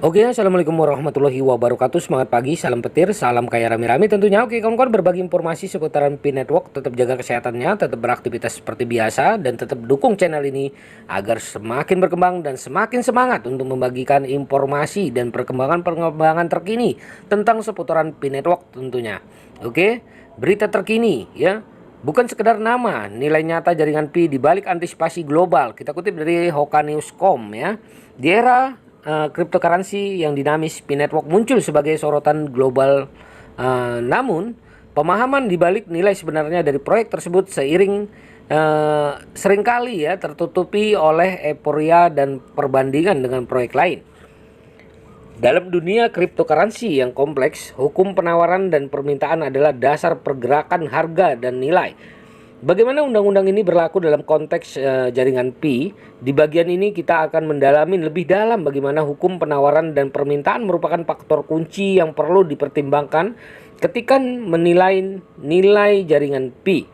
Oke, assalamualaikum warahmatullahi wabarakatuh. Semangat pagi, salam petir, salam kaya rame-rame tentunya. Oke, kawan-kawan, berbagi informasi seputaran Pi Network. Tetap jaga kesehatannya, tetap beraktivitas seperti biasa, dan tetap dukung channel ini agar semakin berkembang dan semakin semangat untuk membagikan informasi dan perkembangan terkini tentang seputaran Pi Network tentunya. Oke, berita terkini ya. Bukan sekedar nama, nilai nyata jaringan Pi di balik antisipasi global. Kita kutip dari Hokanews.com ya. Di era cryptocurrency yang dinamis, Pi Network muncul sebagai sorotan global. Namun, pemahaman di balik nilai sebenarnya dari proyek tersebut seringkali ya tertutupi oleh euforia dan perbandingan dengan proyek lain. Dalam dunia cryptocurrency yang kompleks, hukum penawaran dan permintaan adalah dasar pergerakan harga dan nilai. Bagaimana undang-undang ini berlaku dalam konteks jaringan Pi? Di bagian ini kita akan mendalami lebih dalam bagaimana hukum penawaran dan permintaan merupakan faktor kunci yang perlu dipertimbangkan ketika menilai nilai jaringan Pi.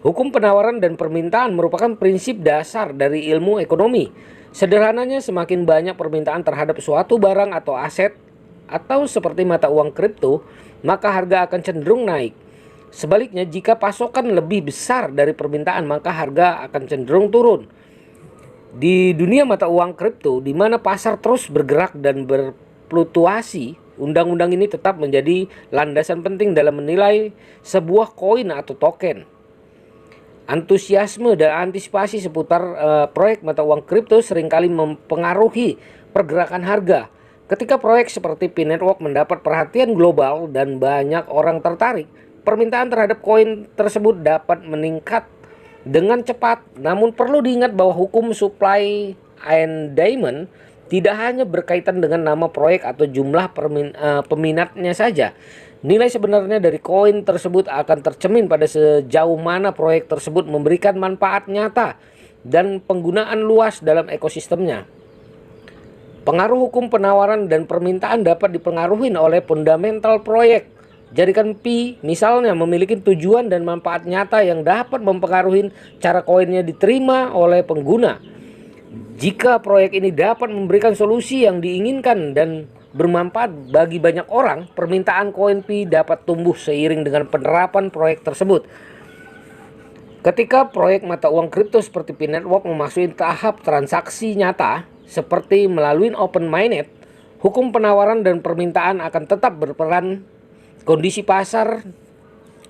Hukum penawaran dan permintaan merupakan prinsip dasar dari ilmu ekonomi. Sederhananya, semakin banyak permintaan terhadap suatu barang atau aset, atau seperti mata uang kripto, maka harga akan cenderung naik. Sebaliknya, jika pasokan lebih besar dari permintaan, maka harga akan cenderung turun. Di dunia mata uang kripto, di mana pasar terus bergerak dan berfluktuasi, undang-undang ini tetap menjadi landasan penting dalam menilai sebuah koin atau token. Antusiasme dan antisipasi seputar proyek mata uang kripto seringkali mempengaruhi pergerakan harga. Ketika proyek seperti Pi Network mendapat perhatian global dan banyak orang tertarik, permintaan terhadap koin tersebut dapat meningkat dengan cepat. Namun perlu diingat bahwa hukum supply and demand tidak hanya berkaitan dengan nama proyek atau jumlah peminatnya saja. Nilai sebenarnya dari koin tersebut akan tercermin pada sejauh mana proyek tersebut memberikan manfaat nyata dan penggunaan luas dalam ekosistemnya. Pengaruh hukum penawaran dan permintaan dapat dipengaruhi oleh fundamental proyek. Jaringan Pi misalnya memiliki tujuan dan manfaat nyata yang dapat mempengaruhi cara koinnya diterima oleh pengguna. Jika proyek ini dapat memberikan solusi yang diinginkan dan bermanfaat bagi banyak orang, permintaan koin Pi dapat tumbuh seiring dengan penerapan proyek tersebut. Ketika proyek mata uang kripto seperti Pi Network memasuki tahap transaksi nyata seperti melalui open mainnet, hukum penawaran dan permintaan akan tetap berperan. Kondisi pasar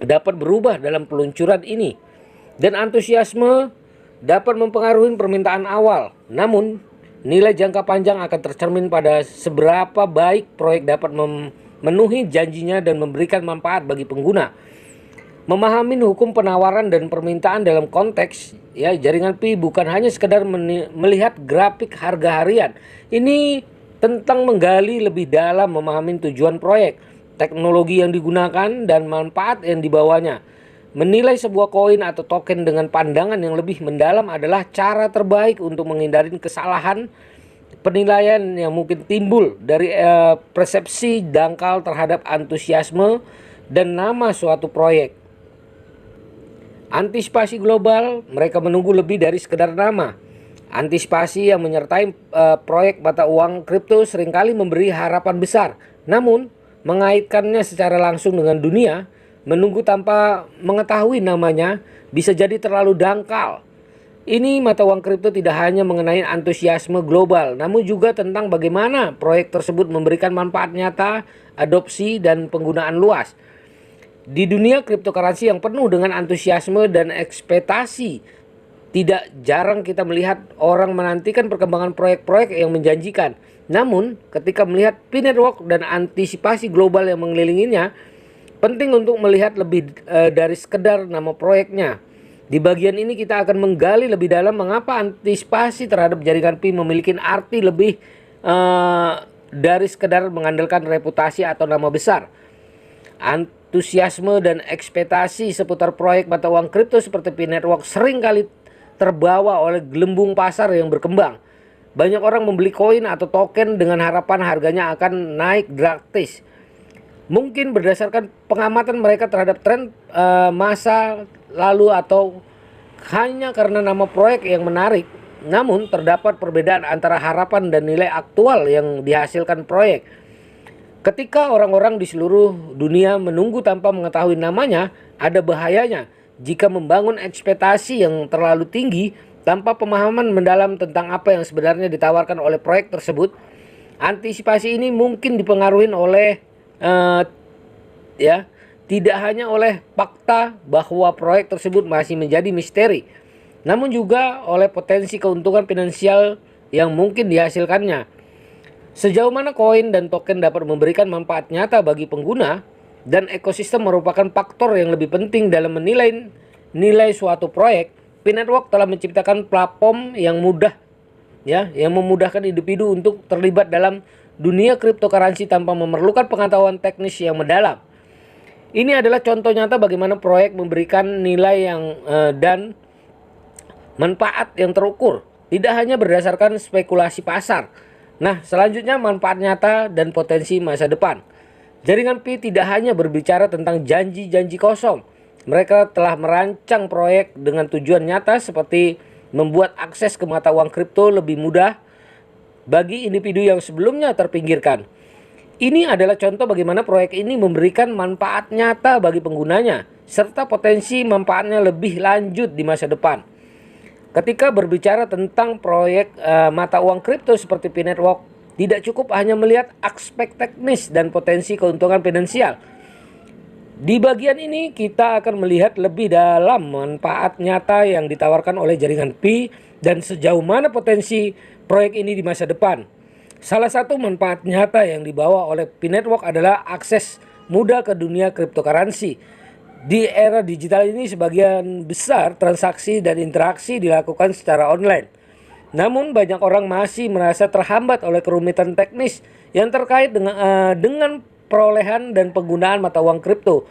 dapat berubah dalam peluncuran ini, dan antusiasme dapat mempengaruhi permintaan awal. Namun, nilai jangka panjang akan tercermin pada seberapa baik proyek dapat memenuhi janjinya dan memberikan manfaat bagi pengguna. Memahami hukum penawaran dan permintaan dalam konteks ya jaringan Pi bukan hanya sekedar melihat grafik harga harian. Ini tentang menggali lebih dalam memahami tujuan proyek, teknologi yang digunakan, dan manfaat yang dibawanya. Menilai sebuah koin atau token dengan pandangan yang lebih mendalam adalah cara terbaik untuk menghindari kesalahan penilaian yang mungkin timbul dari persepsi dangkal terhadap antusiasme dan nama suatu proyek. Antisipasi global, mereka menunggu lebih dari sekedar nama. Antisipasi yang menyertai proyek mata uang kripto seringkali memberi harapan besar. Namun, mengaitkannya secara langsung dengan dunia, menunggu tanpa mengetahui namanya bisa jadi terlalu dangkal. Ini mata uang kripto tidak hanya mengenai antusiasme global, namun juga tentang bagaimana proyek tersebut memberikan manfaat nyata, adopsi, dan penggunaan luas. Di dunia cryptocurrency yang penuh dengan antusiasme dan ekspektasi, tidak jarang kita melihat orang menantikan perkembangan proyek-proyek yang menjanjikan. Namun, ketika melihat Pi Network dan antisipasi global yang mengelilinginya, penting untuk melihat lebih dari sekedar nama proyeknya. Di bagian ini kita akan menggali lebih dalam mengapa antisipasi terhadap jaringan Pi memiliki arti lebih dari sekedar mengandalkan reputasi atau nama besar. Antusiasme dan ekspektasi seputar proyek mata uang kripto seperti Pi Network seringkali terbawa oleh gelembung pasar yang berkembang. Banyak orang membeli koin atau token dengan harapan harganya akan naik drastis. Mungkin berdasarkan pengamatan mereka terhadap tren masa lalu atau hanya karena nama proyek yang menarik. Namun terdapat perbedaan antara harapan dan nilai aktual yang dihasilkan proyek. Ketika orang-orang di seluruh dunia menunggu tanpa mengetahui namanya, ada bahayanya jika membangun ekspektasi yang terlalu tinggi tanpa pemahaman mendalam tentang apa yang sebenarnya ditawarkan oleh proyek tersebut. Antisipasi ini mungkin dipengaruhi oleh tidak hanya oleh fakta bahwa proyek tersebut masih menjadi misteri, namun juga oleh potensi keuntungan finansial yang mungkin dihasilkannya. Sejauh mana koin dan token dapat memberikan manfaat nyata bagi pengguna dan ekosistem merupakan faktor yang lebih penting dalam menilai nilai suatu proyek. P-Network telah menciptakan platform yang memudahkan individu untuk terlibat dalam dunia cryptocurrency tanpa memerlukan pengetahuan teknis yang mendalam. Ini adalah contoh nyata bagaimana proyek memberikan nilai dan manfaat yang terukur, tidak hanya berdasarkan spekulasi pasar. Nah, selanjutnya manfaat nyata dan potensi masa depan. Jaringan Pi tidak hanya berbicara tentang janji-janji kosong. Mereka telah merancang proyek dengan tujuan nyata seperti membuat akses ke mata uang kripto lebih mudah bagi individu yang sebelumnya terpinggirkan. Ini adalah contoh bagaimana proyek ini memberikan manfaat nyata bagi penggunanya, serta potensi manfaatnya lebih lanjut di masa depan. Ketika berbicara tentang proyek mata uang kripto seperti P-Network, tidak cukup hanya melihat aspek teknis dan potensi keuntungan finansial. Di bagian ini kita akan melihat lebih dalam manfaat nyata yang ditawarkan oleh jaringan Pi dan sejauh mana potensi proyek ini di masa depan. Salah satu manfaat nyata yang dibawa oleh P-Network adalah akses mudah ke dunia cryptocurrency. Di era digital ini sebagian besar transaksi dan interaksi dilakukan secara online. Namun banyak orang masih merasa terhambat oleh kerumitan teknis yang terkait dengan perolehan dan penggunaan mata uang kripto.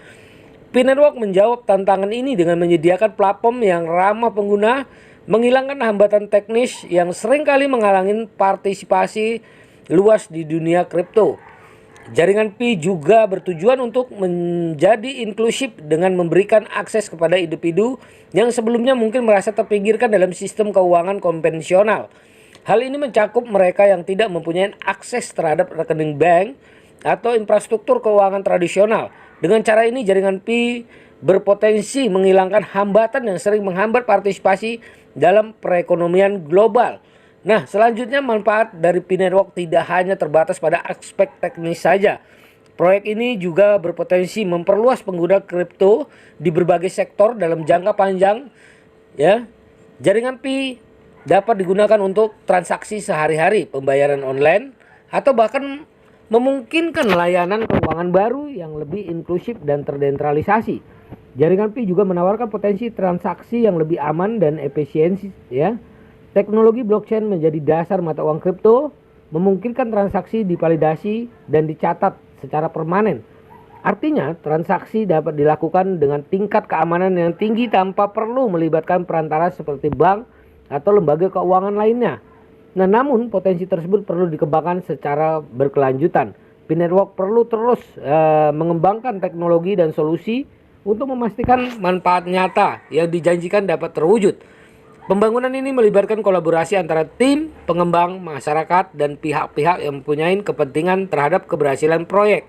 P-Network menjawab tantangan ini dengan menyediakan platform yang ramah pengguna, menghilangkan hambatan teknis yang seringkali menghalangi partisipasi luas di dunia kripto. Jaringan Pi juga bertujuan untuk menjadi inklusif dengan memberikan akses kepada individu yang sebelumnya mungkin merasa terpinggirkan dalam sistem keuangan konvensional. Hal ini mencakup mereka yang tidak mempunyai akses terhadap rekening bank atau infrastruktur keuangan tradisional. Dengan cara ini jaringan Pi berpotensi menghilangkan hambatan yang sering menghambat partisipasi dalam perekonomian global. Nah, selanjutnya manfaat dari P-Network tidak hanya terbatas pada aspek teknis saja. Proyek ini juga berpotensi memperluas pengguna kripto di berbagai sektor dalam jangka panjang. Jaringan Pi dapat digunakan untuk transaksi sehari-hari, pembayaran online, atau bahkan memungkinkan layanan keuangan baru yang lebih inklusif dan terdesentralisasi. Jaringan Pi juga menawarkan potensi transaksi yang lebih aman dan efisiensi. Teknologi blockchain menjadi dasar mata uang kripto, memungkinkan transaksi divalidasi dan dicatat secara permanen. Artinya, transaksi dapat dilakukan dengan tingkat keamanan yang tinggi tanpa perlu melibatkan perantara seperti bank atau lembaga keuangan lainnya. Nah, namun potensi tersebut perlu dikembangkan secara berkelanjutan. P-Network perlu terus mengembangkan teknologi dan solusi untuk memastikan manfaat nyata yang dijanjikan dapat terwujud. Pembangunan ini melibatkan kolaborasi antara tim, pengembang, masyarakat, dan pihak-pihak yang mempunyai kepentingan terhadap keberhasilan proyek.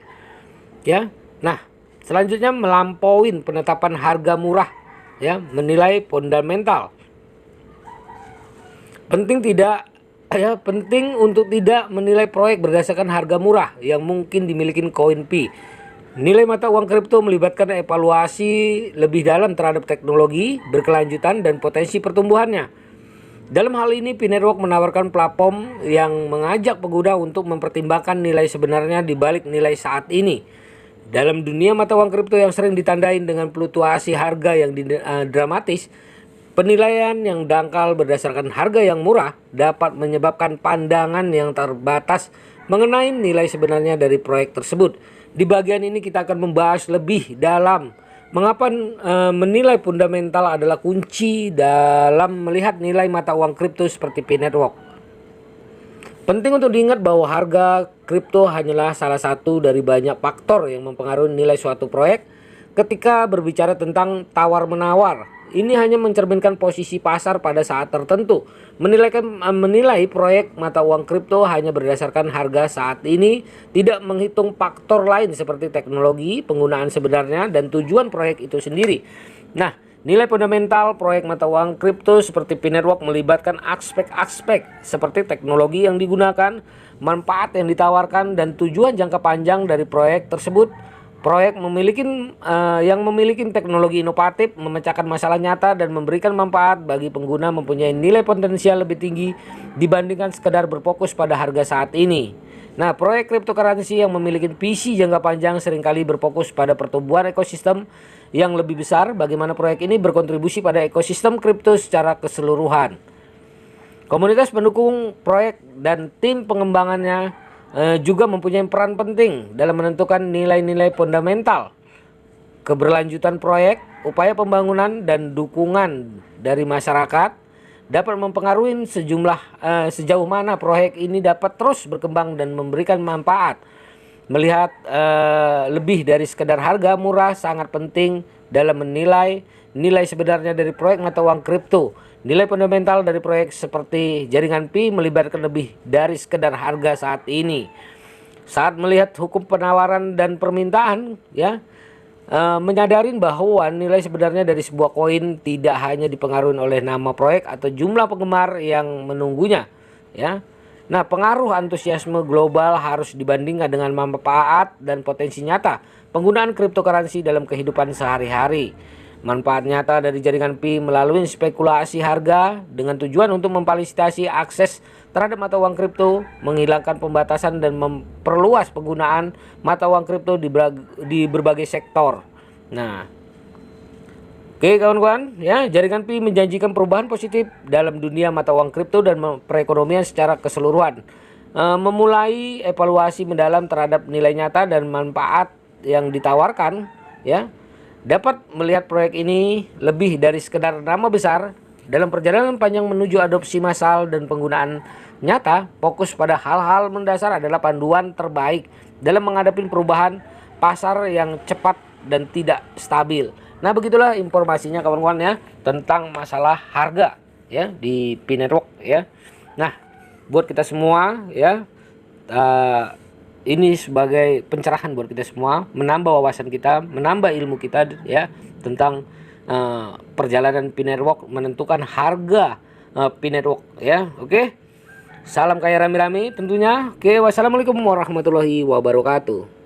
Nah, selanjutnya melampaui penetapan harga murah, menilai fundamental. Penting untuk tidak menilai proyek berdasarkan harga murah yang mungkin dimiliki koin Pi. Nilai mata uang kripto melibatkan evaluasi lebih dalam terhadap teknologi, berkelanjutan, dan potensi pertumbuhannya. Dalam hal ini, P-Network menawarkan platform yang mengajak pengguna untuk mempertimbangkan nilai sebenarnya di balik nilai saat ini. Dalam dunia mata uang kripto yang sering ditandai dengan fluktuasi harga yang dramatis, penilaian yang dangkal berdasarkan harga yang murah dapat menyebabkan pandangan yang terbatas mengenai nilai sebenarnya dari proyek tersebut. Di bagian ini kita akan membahas lebih dalam mengapa menilai fundamental adalah kunci dalam melihat nilai mata uang kripto seperti P-Network. Penting untuk diingat bahwa harga kripto hanyalah salah satu dari banyak faktor yang mempengaruhi nilai suatu proyek. Ketika berbicara tentang tawar-menawar, ini hanya mencerminkan posisi pasar pada saat tertentu. Menilai proyek mata uang kripto hanya berdasarkan harga saat ini, tidak menghitung faktor lain seperti teknologi, penggunaan sebenarnya, dan tujuan proyek itu sendiri. Nah, nilai fundamental proyek mata uang kripto seperti P-Network melibatkan aspek-aspek seperti teknologi yang digunakan, manfaat yang ditawarkan, dan tujuan jangka panjang dari proyek tersebut. Proyek yang memiliki teknologi inovatif, memecahkan masalah nyata, dan memberikan manfaat bagi pengguna mempunyai nilai potensial lebih tinggi dibandingkan sekedar berfokus pada harga saat ini. Nah, proyek cryptocurrency yang memiliki visi jangka panjang seringkali berfokus pada pertumbuhan ekosistem yang lebih besar. Bagaimana proyek ini berkontribusi pada ekosistem kripto secara keseluruhan. Komunitas pendukung proyek dan tim pengembangannya juga mempunyai peran penting dalam menentukan nilai-nilai fundamental, keberlanjutan proyek, upaya pembangunan, dan dukungan dari masyarakat dapat mempengaruhi sejauh mana proyek ini dapat terus berkembang dan memberikan manfaat. Melihat lebih dari sekedar harga murah sangat penting dalam menilai nilai sebenarnya dari proyek mata uang kripto. Nilai fundamental dari proyek seperti jaringan Pi melibatkan lebih dari sekedar harga saat ini. Saat melihat hukum penawaran dan permintaan, ya, menyadarin bahwa nilai sebenarnya dari sebuah koin tidak hanya dipengaruhi oleh nama proyek atau jumlah penggemar yang menunggunya, ya. Nah, pengaruh antusiasme global harus dibandingkan dengan manfaat dan potensi nyata penggunaan cryptocurrency dalam kehidupan sehari-hari. Manfaat nyata dari jaringan Pi melalui spekulasi harga dengan tujuan untuk memfasilitasi akses terhadap mata uang kripto, menghilangkan pembatasan dan memperluas penggunaan mata uang kripto di berbagai sektor. Nah, oke kawan-kawan, ya, jaringan Pi menjanjikan perubahan positif dalam dunia mata uang kripto dan perekonomian secara keseluruhan. Memulai evaluasi mendalam terhadap nilai nyata dan manfaat yang ditawarkan, ya. Dapat melihat proyek ini lebih dari sekedar nama besar. Dalam perjalanan panjang menuju adopsi massal dan penggunaan nyata, fokus pada hal-hal mendasar adalah panduan terbaik dalam menghadapi perubahan pasar yang cepat dan tidak stabil. Nah, begitulah informasinya kawan-kawan, ya, tentang masalah harga, ya, di P-Network, ya. Nah, buat kita semua, ya, ini sebagai pencerahan buat kita semua, menambah wawasan kita, menambah ilmu kita, ya, tentang perjalanan P-Network menentukan harga P-Network, ya. Oke. Salam kaya rame-rame tentunya. Oke, wassalamualaikum warahmatullahi wabarakatuh.